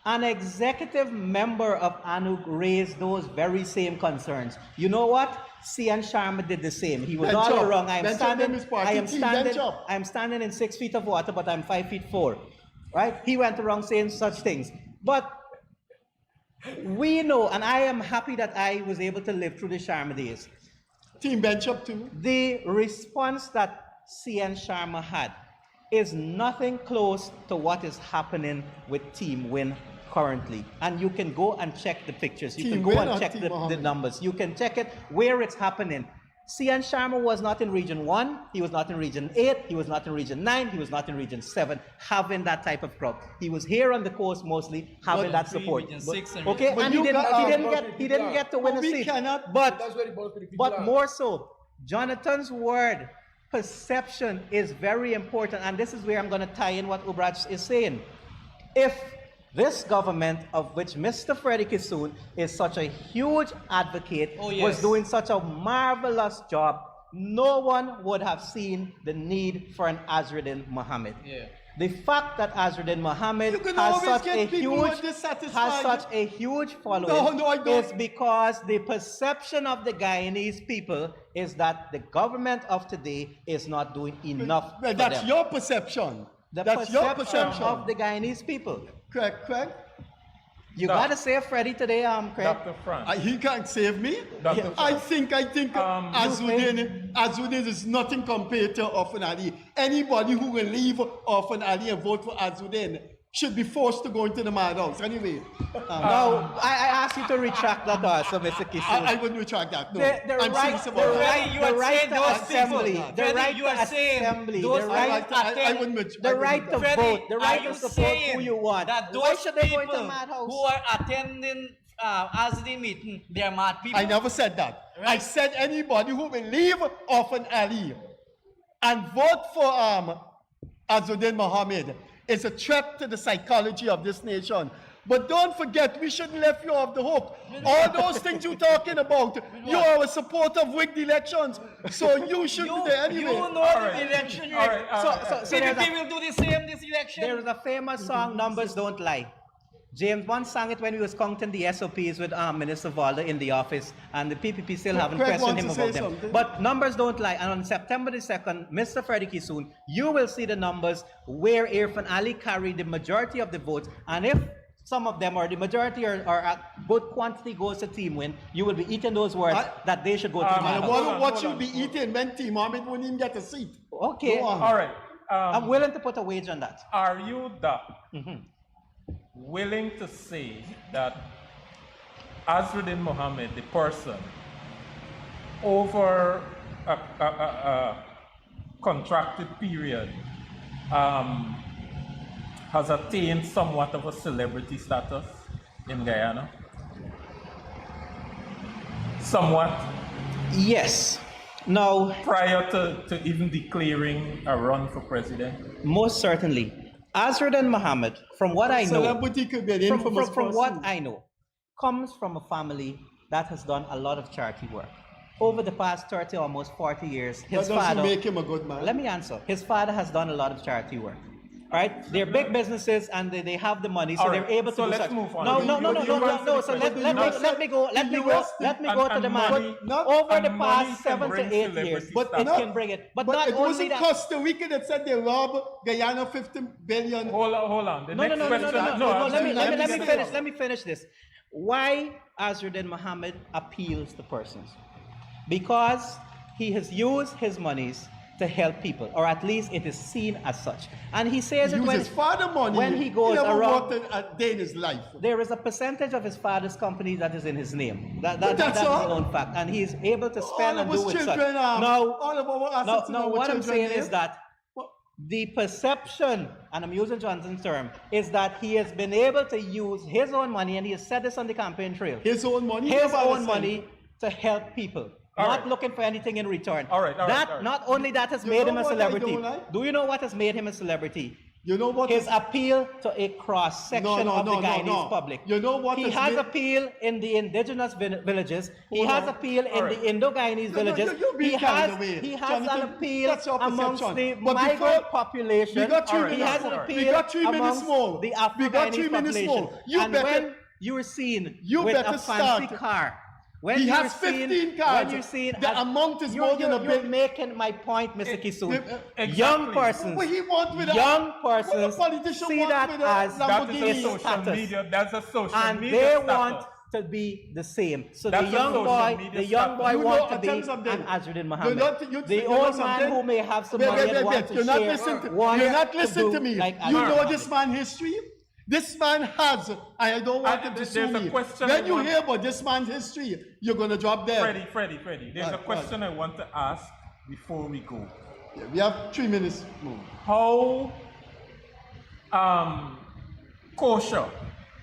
an executive member of ANUG raised those very same concerns. You know what? C.N. Sharma did the same. He was Bench all up. wrong. Bench up them is party team, bench up. I'm standing in 6 feet of water, but I'm 5 feet 4. Right? He went around saying such things. But we know, and I am happy that I was able to live through the Sharma days. Team bench up too. The response that C.N. Sharma had is nothing close to what is happening with Team Win currently. And you can go and check the pictures. You Team can go Win and or check Team the Mohammed? numbers. You can check it where it's happening. C.N. Sharma was not in Region 1, he was not in Region 8, he was not in Region 9, he was not in Region 7, having that type of crowd. He was here on the coast mostly, having that support. Region 6 and Okay, But and you he got- didn't get to win But a we seat. cannot- But That's where the bulk of the people but are. more so, Jonathan's word, perception is very important. And this is where I'm going to tie in what Ubraj is saying. If this government, of which Mr. Freddie Kissoon is such a huge advocate, Oh, was yes. doing such a marvelous job, no one would have seen the need for an Azruddin Mohamed. Yeah. The fact that Azruddin Mohamed You can has always such get a people who are huge dissatisfied. following No, I don't. is because the perception of the Guyanese people is that the government of today is not doing enough Well, for that's them. your perception. The That's your perception. of the Guyanese people. Craig. You Doc. gotta say Freddie today, Craig. Dr. Frank. He can't save me. Dr. I Frank. think Azruddin is nothing compared to Orphan Ali. Anybody who will leave Orphan Ali and vote for Azruddin should be forced to go into the madhouse. Anyway, Now, I ask you to retract that also, Mr. Kissoon. I wouldn't retract that. No, The I'm right, serious the about that. right, You the are right saying to those assembly, people. the Freddie, right you to are saying assembly, those the are right, I wouldn't. the right to Freddie, vote, the right are to you support saying who you want. that Why those should they go into people a madhouse? who are attending Azruddin meeting, they are mad people? I never said that. I Right. said anybody who will leave Orphan Ali and vote for Azruddin Mohamed is a threat to the psychology of this nation. But don't forget, we shouldn't let you off the hook. All those things you're talking about, you are a supporter of rigged elections, so you should be there anyway. You know All the right. election All rate. right. So there's PDP a, will do the same this election. there is a famous song, Numbers Don't Lie. James Bond sang it when he was counting the SOPs with Minister Valda in the office, and the PPP still haven't Craig questioned wants him to about say them. something. But numbers don't lie, and on September the 2nd, Mr. Freddie Kissoon, you will see the numbers where Irfan Ali carried the majority of the votes, and if some of them, or the majority, or a good quantity goes to Team Win, you will be eating those words that they should go to the And madhouse. what you'll be eating when Team Mohammed won't even get a seat. Okay, Go on. All right. I'm willing to put a wage on that. Are you, Doc, willing to say that Azruddin Mohamed, the person, over a contracted period, has attained somewhat of a celebrity status in Guyana? Somewhat, Yes. Now, prior to even declaring a run for president? most certainly, Azruddin Mohamed, from what I know, Celebrity could be an from infamous what person. I know, comes from a family that has done a lot of charity work. Over the past 30, almost 40 years, his That doesn't father... make him a good man. Let me answer. His father has done a lot of charity work. Right? They're big businesses and they have the money, so All they're right. able to So do let's such. move on. No. So But let me go and to the man. not- Over the and money past can 7 bring to 8 years, celebrity but it status. can bring it. But But not it only wasn't that. Costa Rica that said they robbed Guyana 50 billion. Hold on. The No. next question. Let me finish this. Why Azruddin Mohamed appeals to persons? because he has used his monies to help people, or at least it is seen as such. And he says He it used when, his father money. when he goes never around. worked a day in his life. There is a percentage of his father's company that is in his name. But That's that's a all. known fact, and he is able to spend All and of do us with such. children, Now, all of our assets in no, our what I'm children saying name. is that the perception, and I'm using Johnson's term, is that he has been able to use his own money, and he has said this on the campaign trail. His own money. His Nobody own said. money to help people, All not right. looking for anything in return. All right, all right, That all right. not only that has You made know him a what I celebrity. don't like? Do you know what has made him a celebrity? You know what? His is- appeal to a cross section of the Guyanese public. You know what He has has made- appeal in the indigenous villages. He Hold has on. appeal in All right. the Indo-Guyanese villages. you're being He carried has, away. he has Jonathan, an appeal that's your amongst perception. the But migrant before- population. we got 3 He minutes has an more. appeal We got 3 minutes amongst more. the We got 3 Afro-Guyanese minutes population. more. You And better- when you're seen you with better a fancy start. car, when He you're has seen- 15 cars. When you're seen, The amount is more than a you're big- making my point, Mr. Kissoon. exactly. Young persons. What he want with a- Young what persons a politician see want that with a as That is a Lamborghini. social status. media. That's a social and media they status. want to be the same. So That's the a young social boy, media the young status. boy You know, wants to I'll be tell you something. an Azruddin You're Mohamed. not- The you know old man something? who may have some Wait, money wait, and wait, wants wait. to You're not share, listening to, wants you're not to listening do to me. like You Azruddin know Mohamed. this man history? This man has, I don't want him to There's sue a me. question When I you want- hear about this man's history, you're going to drop dead. Freddie, there's a Right, question I want to ask before we go. We have 3 minutes more. How kosher,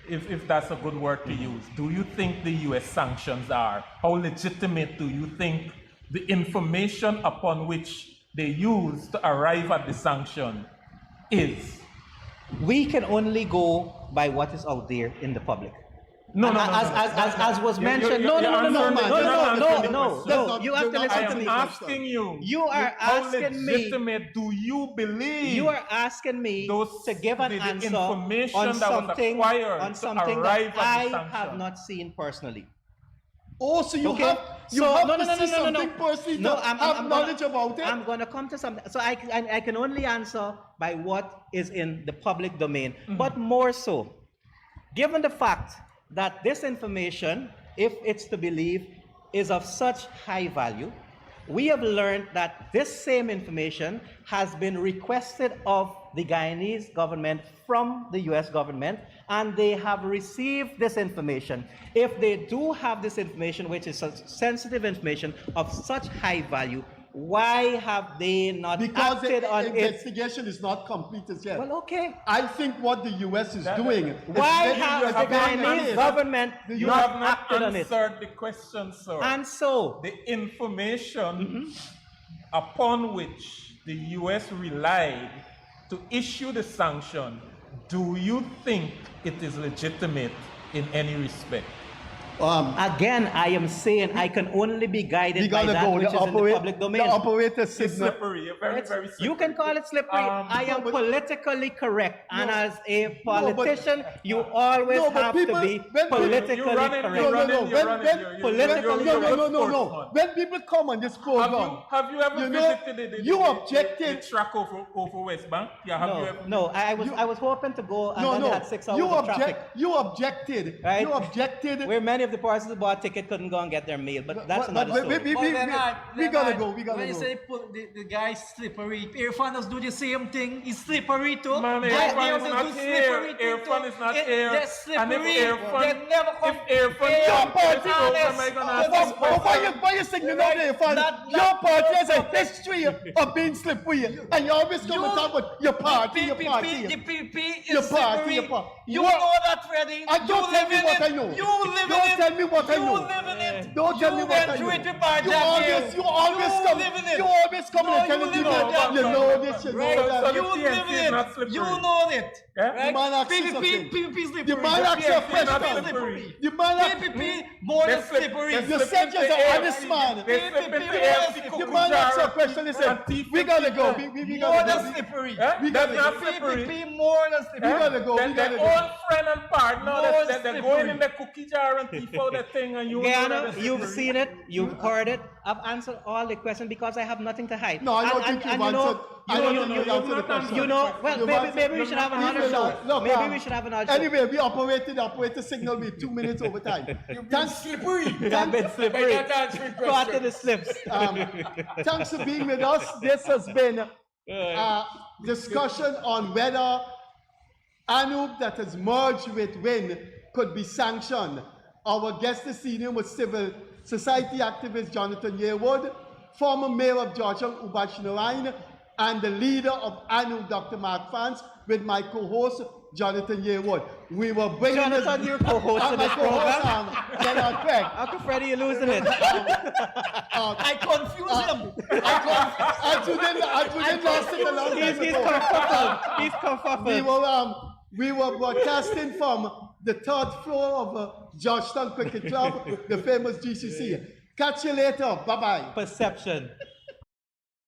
if that's a good word to use, do you think the US sanctions are? How legitimate do you think the information upon which they use to arrive at the sanction is? We can only go by what is out there in the public. No, And no, no, no. as was You're- mentioned, you're- no, you're answering the question. no. You have to You're not I listen to am me. asking you. You are how asking me. legitimate do you believe? You are asking me Those- to give an the answer information on that was something, acquired on to something arrive that at I the sanction. have not seen personally. Oh, so you Okay? have, you So, have no, to no, no, see no, no, no, something no. personally No, to I'm have knowledge about it? I'm going to come to something. So I can only answer by what is in the public domain. But more so, given the fact that this information, if it's to believe, is of such high value, we have learned that this same information has been requested of the Guyanese government from the US government, and they have received this information. If they do have this information, which is such sensitive information of such high value, why have they not Because acted the on it? investigation is not completed yet. Well, okay. I think what the US is doing is Why very has the very Guyanese clear. government You not have not acted on it? answered the question, sir. And so, The information upon which the US relied to issue the sanction, do you think it is legitimate in any respect? again, I am saying I can only be We guided by gotta that go. which is in the public domain. The operator It's signal. slippery, very, very slippery. You can call it slippery. I am politically correct. And as a politician, you always No, but have people- to be when people- politically you're running, correct. you're running, No, you're when- running, when- you're- politically- you're a good No. sportsman. When people come on this program, Have you ever you know, visited the you objected. the track over West Bank? Yeah, have you ever? No, I was hoping to go and then they had 6 hours of traffic. You objected. Right? You objected. Where many of the persons who bought ticket couldn't go and get their mail, but that's another story. we gotta go. We gotta when you go. say the guy's slippery, Irfan do the same thing. He's slippery too. Man, They Irfan is do not slippery here. thing Irfan too. is not They're here. And slippery. if Irfan, They never come. if Irfan They comes are to this program, honest. am I gonna Honest. ask him questions? Why you signaling out there, Fan? Not- Your party has a history of being slippery, and you always come and talk about your party, your The party. PPP is Your party, slippery. your party. You What? know that, Freddie. I don't You tell live me in what it. I know. You live in Don't it. tell me what I know. You live in it. Don't tell me what I went through know. it with Bad You Jack always here. come. live in it. You always come No, and tell you the live people. in it. You know this, you Right? know that. So You the live TNC in is it. not slippery. You know it. Yeah? Right? Man asks you PPP something. slippery. The man asks you a PPP question. slippery. The man asks- PPP more than They slip- slippery. they You slip said into you're an AFC. honest man. They slip into AFC The man asks you a question. Listen, Antifa we gotta go. people. We More gotta than go. slippery. Eh? We That's gotta not go. slippery. PPP more than slippery. We gotta go. We Their gotta own go. friend and partner, No, they're slippery. going in the cookie jar and thief out the thing and you know Guyana, that you've seen it, you've heard it. I've answered all the questions because I have nothing to hide. No, I don't think you've answered. I don't think you've answered the question. You know, well, maybe we should have another show. Look, Maybe we should have another show. Anyway, we operated the operator signal with 2 minutes overtime. Thanks, Slippery. I've been slippery. By not answering Caught in questions. the slips. thanks for being with us. This has been a discussion on whether ANUG that has merged with WIN could be sanctioned. Our guest this evening was civil society activist Jonathan Yearwood, former mayor of Georgetown, Ubraj Narine, and the leader of ANUG, Dr. Mark Fans, with my co-host, Jonathan Yearwood. We were bringing Jonathan, your co-host in this program. Leonard Craig. Uncle Freddie, you're losing it. I confuse him. Azruddin lost it a long time He's ago. kerfuffled. He's kerfuffled. We were broadcasting from the third floor of Georgetown Cricket Club, the famous GCC. Catch you later. Bye-bye. Perception.